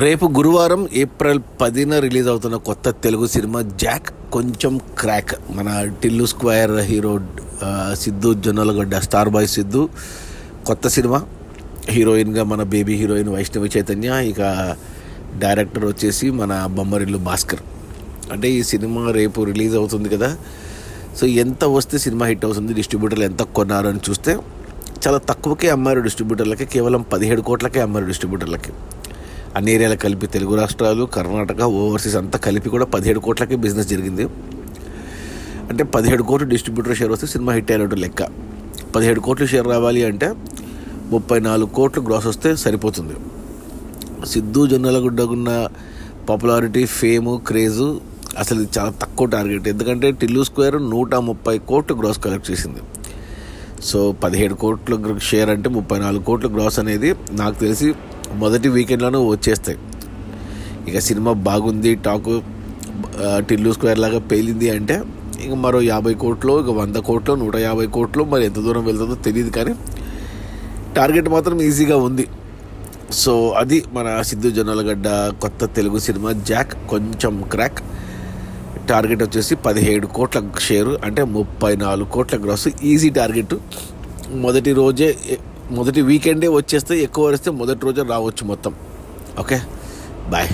రేపు గురువారం April 10న release అవుతున్న కొత్త తెలుగు సినిమా జాక్ కొంచెం క్రాక్. మన Tillu square hero Siddhu Jonnalagadda, star boy Siddhu కొత్త సినిమా. హీరోయిన్గా మన బేబీ హీరోయిన్ వైష్ణవి చైతన్య, ఇక డైరెక్టర్ వచ్చేసి మన బొమ్మరిల్లు భాస్కర్. అంటే ఈ సినిమా రేపు రిలీజ్ అవుతుంది కదా, సో ఎంత వస్తే సినిమా హిట్ అవుతుంది, డిస్ట్రిబ్యూటర్లు ఎంత కొన్నారు అని చూస్తే చాలా తక్కువకే అమ్మారు డిస్ట్రిబ్యూటర్లకి. కేవలం 17 కోట్లకే అమ్మారు డిస్ట్రిబ్యూటర్లకి. అన్ని ఏరియాలు కలిపి తెలుగు రాష్ట్రాలు, కర్ణాటక, ఓవర్సీస్ అంతా కలిపి కూడా 17 కోట్లకే బిజినెస్ జరిగింది. అంటే 17 కోట్లు డిస్ట్రిబ్యూటర్ షేర్ వస్తే సినిమా హిట్ అయినట్టు లెక్క. 17 కోట్లు షేర్ రావాలి అంటే 34 కోట్లు గ్రాస్ వస్తే సరిపోతుంది. సిద్ధు జొన్నలగడ్డకున్న పాపులారిటీ, ఫేము, క్రేజు అసలు ఇది చాలా తక్కువ టార్గెట్. ఎందుకంటే టిల్లు స్క్వేర్ 130 కోట్లు గ్రాస్ కలెక్ట్ చేసింది. సో 17 కోట్ల షేర్ అంటే 34 కోట్ల గ్రాస్ అనేది నాకు తెలిసి మొదటి వీకెండ్లోనూ వచ్చేస్తాయి. ఇక సినిమా బాగుంది, టాకు టిల్లు స్క్వేర్ లాగా పేలింది అంటే ఇక మరో 50 కోట్లు, ఇక 100 కోట్లు, 150 కోట్లు, మరి ఎంత దూరం వెళ్తుందో తెలియదు, కానీ టార్గెట్ మాత్రం ఈజీగా ఉంది. సో అది మన సిద్ధు జొన్నలగడ్డ కొత్త తెలుగు సినిమా జాక్ కొంచెం క్రాక్. టార్గెట్ వచ్చేసి 17 కోట్ల షేరు, అంటే 34 కోట్ల గ్రాస్ ఈజీ టార్గెట్. మొదటి వీకెండే వచ్చేస్తే, ఎక్కువ వస్తే మొదటి రోజే రావచ్చు మొత్తం. Okay, bye.